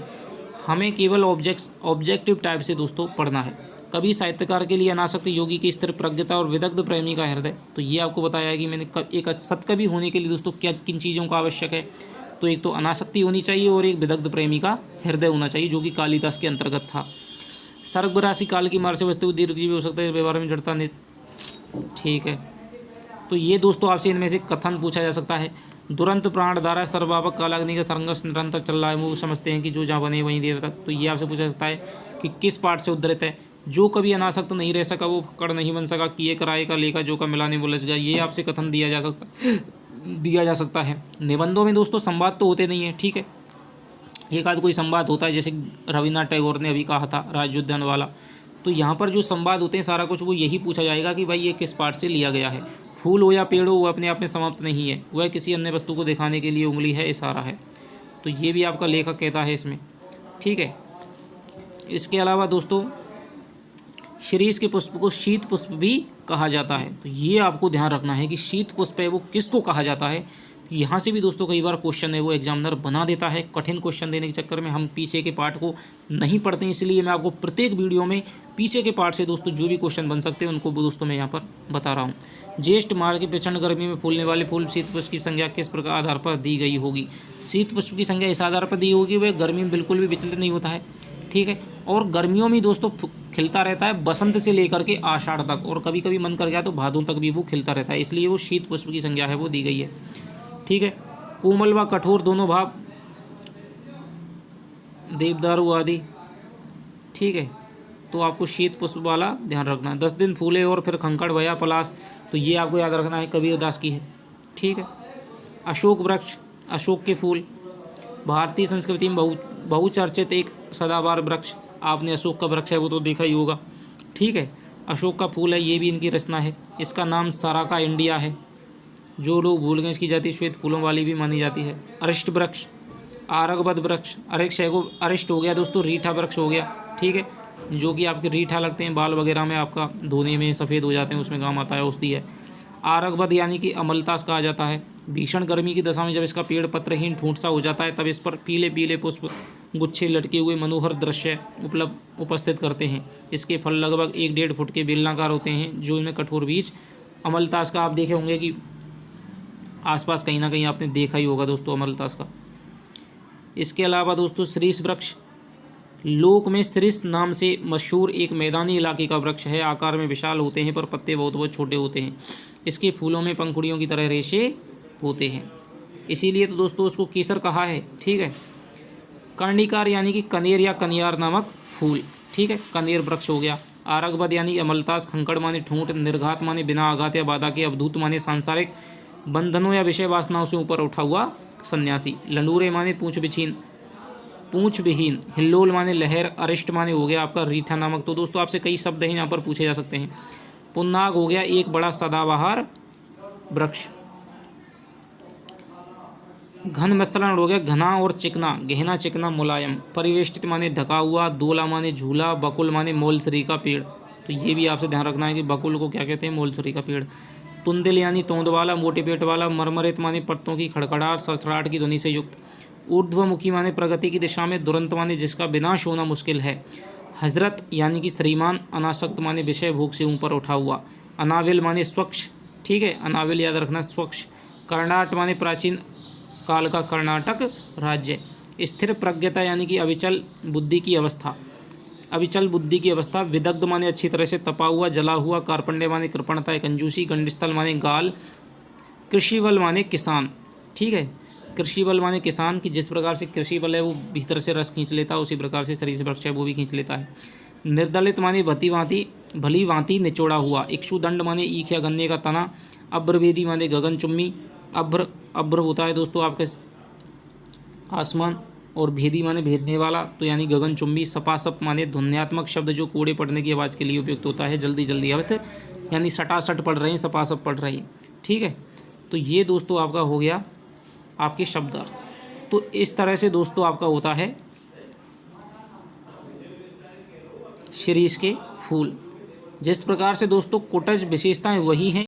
हमें केवल ऑब्जेक्टिव टाइप से दोस्तों पढ़ना है। कभी साहित्यकार के लिए अनासक्त योगी की स्थिर प्रज्ञता और विदग्ध प्रेमी का हृदय। तो ये आपको बताया है कि मैंने एक सत्कवि होने के लिए दोस्तों क्या किन चीज़ों का आवश्यक है। तो एक तो अनासक्ति होनी चाहिए और एक विदग्ध प्रेमी का हृदय होना चाहिए, जो कि कालिदास के अंतर्गत था। सर्गराशि काल की मार से वस्तु दीर्घजीवी हो सकता है, व्यवहार में जड़ता नहीं। ठीक है, तो ये दोस्तों आपसे इनमें से कथन पूछा जा सकता है। दुरंत प्राण धारा सर्वव्यापक कालाग्नि का संघर्ष निरंतर चल रहा है, वो समझते हैं कि जो जहाँ बने वहीं देर तक। तो ये आपसे पूछा जा सकता है कि किस पाठ से उद्धृत है। जो कभी अनासक्त नहीं रह सका वो कड़ नहीं बन सका, किए कराए का लेखा जो का मिलाने बोलच गया। ये आपसे कथन दिया जा सकता है। निबंधों में दोस्तों संवाद तो होते नहीं है। ठीक है, एक आध कोई संवाद होता है, जैसे रविन्द्रनाथ टैगोर ने अभी कहा था राज्योद्यान वाला। तो यहाँ पर जो संवाद होते हैं सारा कुछ वो यही पूछा जाएगा कि भाई ये किस पाठ से लिया गया है। फूल हो या पेड़ हो वो अपने आप में समाप्त नहीं है, वह किसी अन्य वस्तु को दिखाने के लिए उंगली है, इशारा है। तो ये भी आपका लेखक कहता है इसमें। ठीक है, इसके अलावा दोस्तों शिरीष के पुष्प को शीत पुष्प भी कहा जाता है। तो ये आपको ध्यान रखना है कि शीत पुष्प है वो किसको कहा जाता है। यहाँ से भी दोस्तों कई बार क्वेश्चन है वो एग्जामिनर बना देता है। कठिन क्वेश्चन देने के चक्कर में हम पीछे के पार्ट को नहीं पढ़ते हैं, इसलिए मैं आपको प्रत्येक वीडियो में पीछे के पार्ट से दोस्तों जो भी क्वेश्चन बन सकते हैं उनको दोस्तों मैं यहाँ पर बता रहा हूँ। ज्येष्ठ मार्ग के प्रचंड गर्मी में फूलने वाले फूल शीत पुष्प की संज्ञा किस प्रकार आधार पर दी गई होगी। शीत पुष्प की संज्ञा इस आधार पर दी होगी वह गर्मी में बिल्कुल भी विचलित नहीं होता है। ठीक है, और गर्मियों में दोस्तों खिलता रहता है, बसंत से लेकर के आषाढ़ तक, और कभी कभी मन कर गया तो भादों तक भी वो खिलता रहता है, इसलिए वो शीत पुष्प की संज्ञा है वो दी गई है। ठीक है, कोमल व कठोर दोनों भाव, देवदारू आदि। ठीक है, तो आपको शीत पुष्प वाला ध्यान रखना है। 10 दिन फूले और फिर खंकड़ भया पलाश, तो ये आपको याद रखना है, कबीरदास की है। ठीक है, अशोक वृक्ष, अशोक के फूल, भारतीय संस्कृति में बहुचर्चित एक सदाबहार वृक्ष, आपने अशोक का वृक्ष है वो तो देखा ही होगा, ठीक है। अशोक का फूल है, ये भी इनकी रचना है। इसका नाम सराका इंडिया है। जो लोग भूल गए, इसकी जाति श्वेत फूलों वाली भी मानी जाती है। अरिष्ट वृक्ष, आरगवद वृक्ष, अरिष्ट हो गया दोस्तों, रीठा वृक्ष हो गया, ठीक है, जो कि आपके रीठा लगते हैं बाल वगैरह में, आपका धोने में सफ़ेद हो जाते हैं, उसमें काम आता है, औषधि है। आरगवद यानी कि अमलतास कहा जाता है। भीषण गर्मी की दशा में जब इसका पेड़ पत्रहीन ठूंठ सा हो जाता है, तब इस पर पीले पीले पुष्प गुच्छे लटके हुए मनोहर दृश्य उपस्थित करते हैं। इसके फल लगभग 1-1.5 फुट के बेलनाकार होते हैं, जो इनमें कठोर बीज। अमलतास का आप देखे होंगे कि आसपास कहीं ना कहीं आपने देखा ही होगा दोस्तों अमलतास का। इसके अलावा दोस्तों श्रीस वृक्ष, लोक में श्रीस नाम से मशहूर एक मैदानी इलाके का वृक्ष है। आकार में विशाल होते हैं पर पत्ते बहुत बहुत छोटे होते हैं। इसके फूलों में पंखुड़ियों की तरह रेशे होते हैं, इसीलिए तो दोस्तों उसको केसर कहा है, ठीक है। कर्णिकार यानी कि कनेर या कनियार नामक फूल, ठीक है, कनेर वृक्ष हो गया। आरगवद यानी अमलतास, खंकड़ माने ठूंठ, निर्घात माने बिना आघात या बाधा के, अवधूत माने सांसारिक बंधनों या विषय वासनाओं से ऊपर उठा हुआ सन्यासी। लंडूरे माने पूंछ विहीन, हिल्लोल माने लहर, अरिष्ट माने हो गया आपका रीठा नामक। तो दोस्तों आपसे कई शब्द हैं यहाँ पर पूछे जा सकते हैं। पुन्नाग हो गया एक बड़ा सदाबहार वृक्ष। घन मिश्रण हो गया घना और चिकना, गहना चिकना मुलायम। परिवेष्टित माने ढका हुआ, दोला माने झूला, बकुल माने मोलसरी का पेड़। तो ये भी आपसे ध्यान रखना है कि बकुल को क्या कहते हैं, मोलसरी का पेड़। तुंदिल यानी तोंद वाला, मोटे पेट वाला। मरमरित माने पत्तों की खड़खड़ाहट सड़सड़ाहट की ध्वनि से युक्त। ऊर्ध्वमुखी माने प्रगति की दिशा में। दुरंत माने जिसका विनाश होना मुश्किल है। हजरत यानी कि श्रीमान। अनासक्त माने विषय भोग से ऊपर उठा हुआ। अनाविल माने स्वच्छ, ठीक है, अनाविल याद रखना, स्वच्छ। कर्णाट माने प्राचीन काल का कर्नाटक राज्य। स्थिर प्रज्ञता यानी कि अविचल बुद्धि की अवस्था, अविचल बुद्धि की अवस्था। विदग्ध माने अच्छी तरह से तपा हुआ, जला हुआ। कार्पण्य माने कृपणता, कंजूसी। गंडस्थल माने गाल। कृषि बल माने किसान, ठीक है, कृषि बल माने किसान, की जिस प्रकार से कृषि बल है वो भीतर से रस खींच लेता है, उसी प्रकार से शरीर से वृक्ष है वो भी खींच लेता है। निर्दलित माने भली भांति निचोड़ा हुआ। इक्षुदंड माने ईख या गन्ने का तना। अभ्रभेदी माने गगनचुम्बी। अभ्र होता है दोस्तों आपके आसमान, और भेदी माने भेदने वाला, तो यानी गगनचुम्बी। सपासप माने ध्वन्यात्मक शब्द जो कोड़े पढ़ने की आवाज़ के लिए उपयुक्त होता है, जल्दी जल्दी अर्थ, यानी सटासट पढ़ रहे हैं, सपासप पढ़ रहे हैं, ठीक है। तो ये दोस्तों आपका हो गया आपके शब्द अर्थ। तो इस तरह से दोस्तों आपका होता है शिरीष के फूल। जिस प्रकार से दोस्तों कुटज विशेषताएं वही हैं